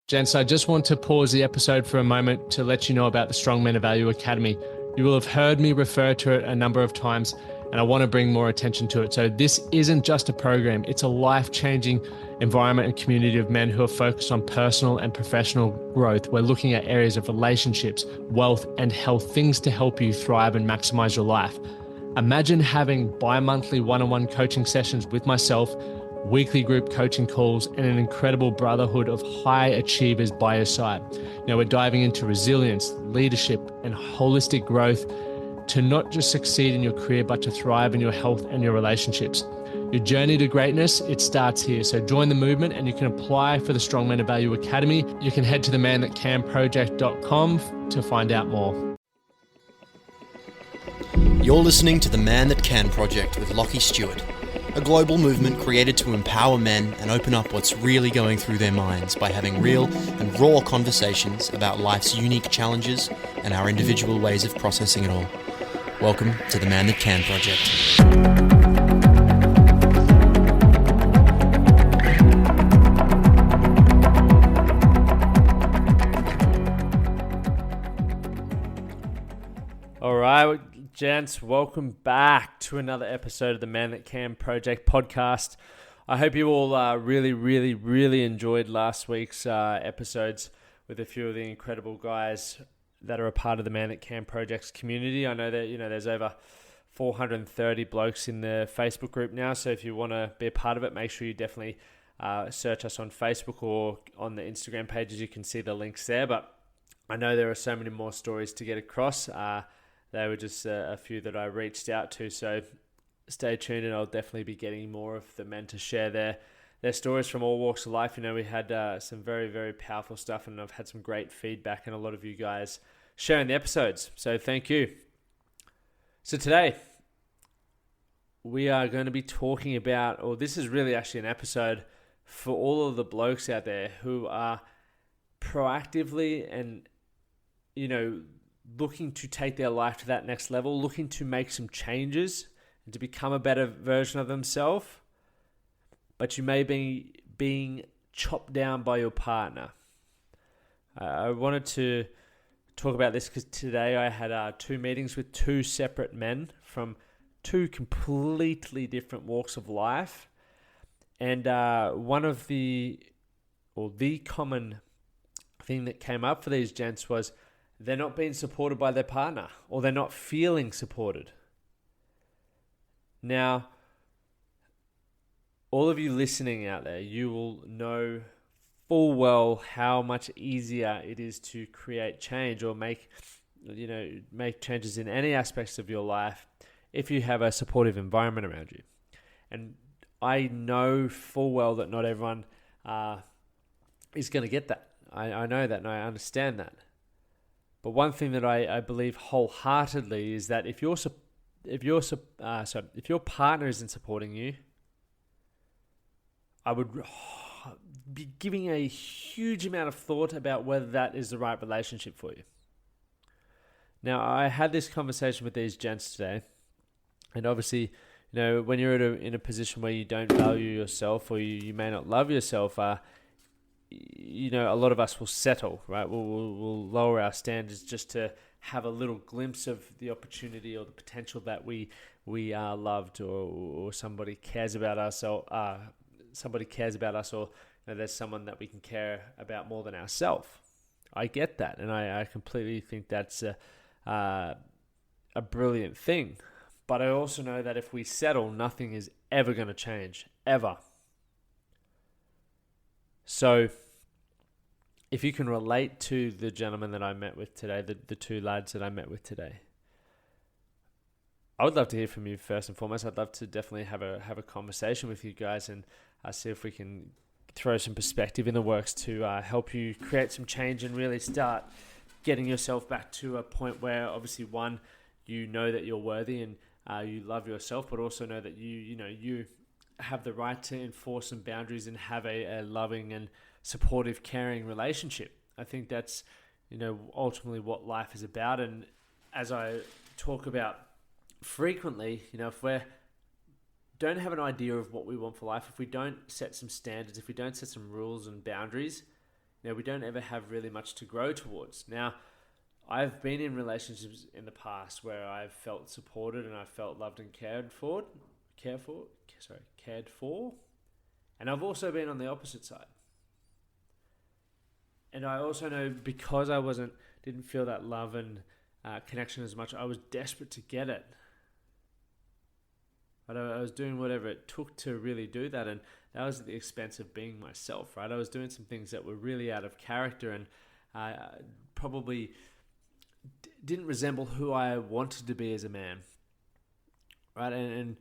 Gents, I just want to pause the episode for a moment to let you know about the Strong Men of Value Academy. You will have heard me refer to it a number of times, and I want to bring more attention to it. So this isn't just a program, it's a life-changing environment and community of men who are focused on personal and professional growth. We're looking at areas of relationships, wealth, and health, things to help you thrive and maximize your life. Imagine having bi-monthly one-on-one coaching sessions with myself, weekly group coaching calls, and an incredible brotherhood of high achievers by your side. Now we're diving into resilience, leadership, and holistic growth to not just succeed in your career, but to thrive in your health and your relationships. Your journey to greatness, it starts here. So join the movement and you can apply for the Strong Men of Value Academy. You can head to themanthatcanproject.com to find out more. You're listening to The Man That Can Project with Lachlan Stuart, a global movement created to empower men and open up what's really going through their minds by having real and raw conversations about life's unique challenges and our individual ways of processing it all. Welcome to The Man That Can Project. All right, gents, welcome back to another episode of the Man That Can Project podcast. I hope you all really enjoyed last week's episodes with a few of the incredible guys that are a part of the Man That Can Project's community. I know that there's over 430 blokes in the Facebook group now, so if you want to be a part of it, make sure you definitely search us on Facebook or on the Instagram pages. You can see the links there, but I know there are so many more stories to get across. They were just a few that I reached out to, so stay tuned and I'll definitely be getting more of the men to share their stories from all walks of life. We had some very powerful stuff, and I've had some great feedback and a lot of you guys sharing the episodes, so thank you. So today we are going to be talking about, or this is really actually an episode for all of the blokes out there who are proactively and looking to take their life to that next level, looking to make some changes and to become a better version of themselves, but you may be being chopped down by your partner. I wanted to talk about this because today I had two meetings with two separate men from two completely different walks of life, and one of the common thing that came up for these gents was they're not being supported by their partner, or they're not feeling supported. Now, all of you listening out there, you will know full well how much easier it is to create change or make changes in any aspects of your life if you have a supportive environment around you. And I know full well that not everyone is going to get that. I know that and I understand that. But one thing that I believe wholeheartedly is that if your partner isn't supporting you, I would be giving a huge amount of thought about whether that is the right relationship for you. Now, I had this conversation with these gents today, and obviously, when you're in a position where you don't value yourself or you may not love yourself, a lot of us will settle, right? We'll lower our standards just to have a little glimpse of the opportunity or the potential that we are loved, or somebody cares about us, or there's someone that we can care about more than ourselves. I get that, and I completely think that's a brilliant thing. But I also know that if we settle, nothing is ever going to change, ever. So if you can relate to the gentleman that I met with today, the two lads that I met with today, I would love to hear from you first and foremost. I'd love to definitely have a conversation with you guys and see if we can throw some perspective in the works to help you create some change and really start getting yourself back to a point where, obviously, one, you know that you're worthy and you love yourself, but also know that you have the right to enforce some boundaries and have a loving and supportive, caring relationship. I think that's, ultimately what life is about. And as I talk about frequently, if we don't have an idea of what we want for life, if we don't set some standards, if we don't set some rules and boundaries, we don't ever have really much to grow towards. Now, I've been in relationships in the past where I've felt supported and I felt loved and cared for. And I've also been on the opposite side. And I also know because I didn't feel that love and connection as much, I was desperate to get it. But I was doing whatever it took to really do that, and that was at the expense of being myself, right? I was doing some things that were really out of character and probably didn't resemble who I wanted to be as a man, right? And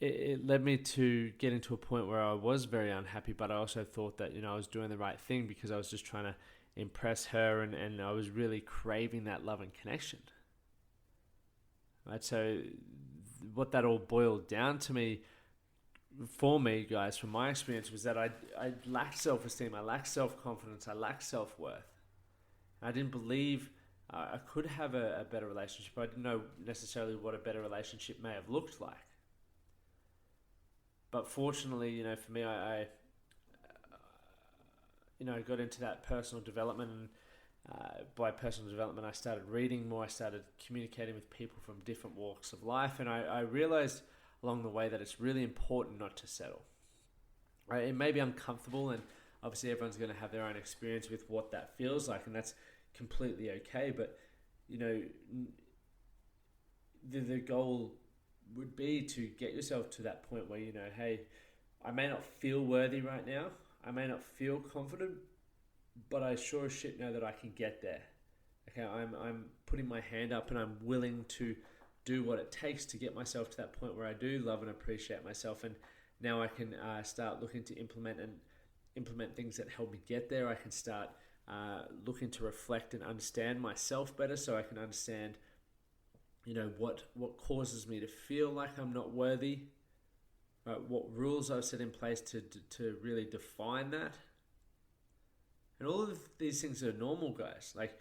it led me to getting to a point where I was very unhappy, but I also thought that, I was doing the right thing because I was just trying to impress her, and I was really craving that love and connection. Right, so what that all boiled down to for me, guys, from my experience, was that I lacked self-esteem, I lacked self-confidence, I lacked self-worth. I didn't believe I could have a better relationship. I didn't know necessarily what a better relationship may have looked like. But fortunately, for me, I got into that personal development, and by personal development, I started reading more, I started communicating with people from different walks of life, and I realized along the way that it's really important not to settle. Right? It may be uncomfortable, and obviously everyone's going to have their own experience with what that feels like, and that's completely okay, but, the goal would be to get yourself to that point where, hey, I may not feel worthy right now, I may not feel confident, but I sure as shit know that I can get there. Okay, I'm putting my hand up and I'm willing to do what it takes to get myself to that point where I do love and appreciate myself, and now I can start looking to implement things that help me get there. I can start looking to reflect and understand myself better, so I can understand, what causes me to feel like I'm not worthy. Right? What rules I've set in place to really define that. And all of these things are normal, guys. Like,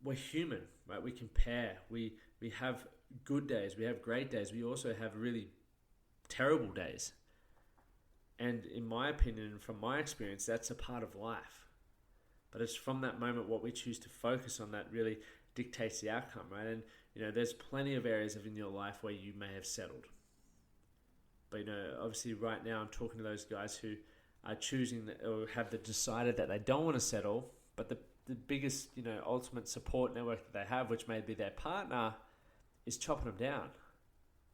we're human, right? We compare. We have good days. We have great days. We also have really terrible days. And in my opinion, from my experience, that's a part of life. But it's from that moment what we choose to focus on that really dictates the outcome, right? And, there's plenty of areas in your life where you may have settled. But, obviously right now I'm talking to those guys who are choosing or have decided that they don't want to settle, but the biggest, ultimate support network that they have, which may be their partner, is chopping them down,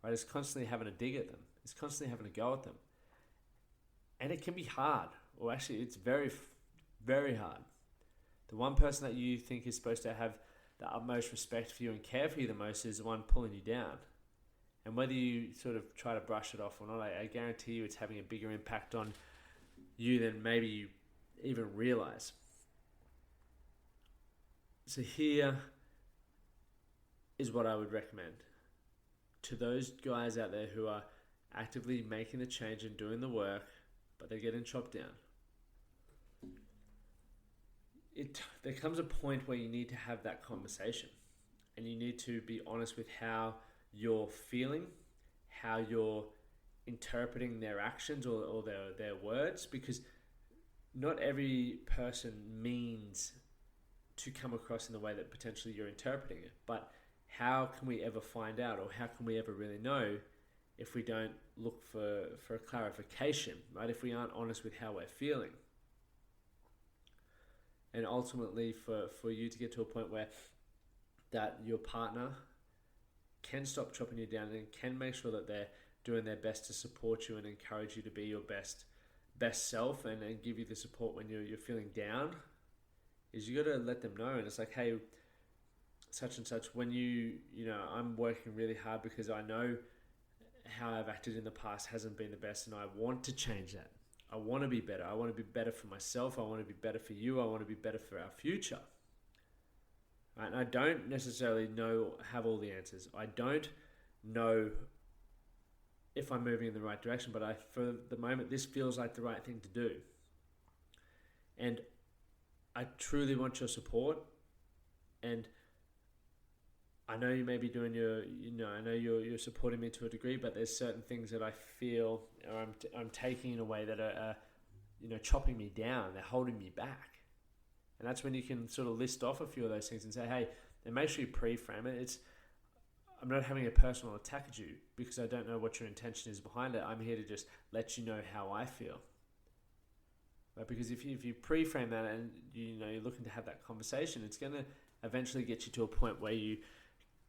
right? It's constantly having a dig at them. It's constantly having a go at them. And it can be hard, or actually it's very, very hard. The one person that you think is supposed to have the utmost respect for you and care for you the most is the one pulling you down. And whether you sort of try to brush it off or not, I guarantee you it's having a bigger impact on you than maybe you even realize. So here is what I would recommend to those guys out there who are actively making the change and doing the work, but they're getting chopped down. There comes a point where you need to have that conversation, and you need to be honest with how you're feeling, how you're interpreting their actions or their words, because not every person means to come across in the way that potentially you're interpreting it. But how can we ever find out, or how can we ever really know if we don't look for a clarification, right? If we aren't honest with how we're feeling. And ultimately for you to get to a point where that your partner can stop chopping you down and can make sure that they're doing their best to support you and encourage you to be your best self and give you the support when you're feeling down, is you got to let them know. And it's like, hey, such and such, when I'm working really hard because I know how I've acted in the past hasn't been the best, and I want to change that. I want to be better. I want to be better for myself. I want to be better for you. I want to be better for our future. Right? And I don't necessarily have all the answers. I don't know if I'm moving in the right direction, but for the moment, this feels like the right thing to do. And I truly want your support. And I know you may be doing I know you're supporting me to a degree, but there's certain things that I feel or I'm taking in a way that are chopping me down. They're holding me back. And that's when you can sort of list off a few of those things and say, hey, and make sure you pre-frame it. I'm not having a personal attack at you because I don't know what your intention is behind it. I'm here to just let you know how I feel. Right? Because if you pre-frame that and you're looking to have that conversation, it's going to eventually get you to a point where you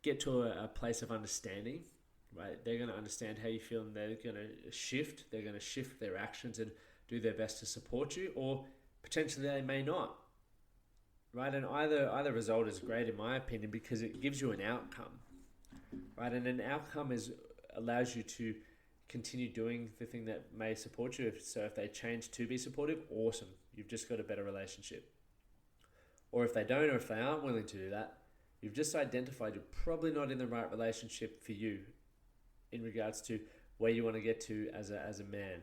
get to a place of understanding. Right? They're going to understand how you feel, and they're going to shift. They're going to shift their actions and do their best to support you, or potentially they may not. Right? And either result is great in my opinion because it gives you an outcome. Right? And an outcome allows you to continue doing the thing that may support you. So if they change to be supportive, awesome. You've just got a better relationship. Or if they don't, or if they aren't willing to do that, you've just identified you're probably not in the right relationship for you in regards to where you want to get to as a man.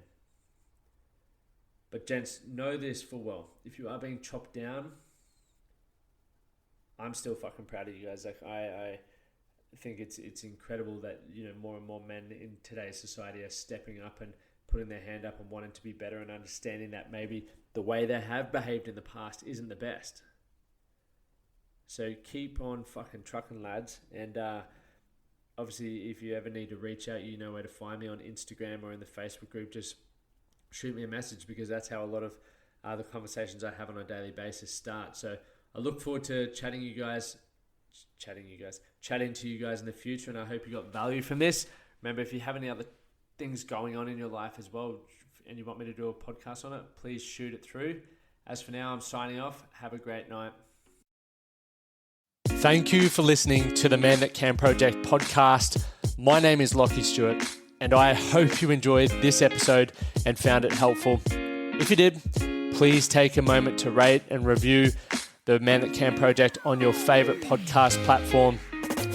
But gents, know this full well. If you are being chopped down, I'm still fucking proud of you guys. Like I think it's incredible that more and more men in today's society are stepping up and putting their hand up and wanting to be better and understanding that maybe the way they have behaved in the past isn't the best. So keep on fucking trucking, lads. And obviously, if you ever need to reach out, you know where to find me on Instagram or in the Facebook group. Just shoot me a message because that's how a lot of the conversations I have on a daily basis start. So I look forward to chatting to you guys in the future, and I hope you got value from this. Remember, if you have any other things going on in your life as well and you want me to do a podcast on it, please shoot it through. As for now, I'm signing off. Have a great night. Thank you for listening to the Man That Can Project podcast. My name is Lachlan Stuart, and I hope you enjoyed this episode and found it helpful. If you did, please take a moment to rate and review the Man That Can Project on your favorite podcast platform.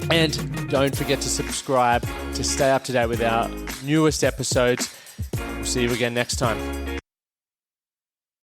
And don't forget to subscribe to stay up to date with our newest episodes. We'll see you again next time.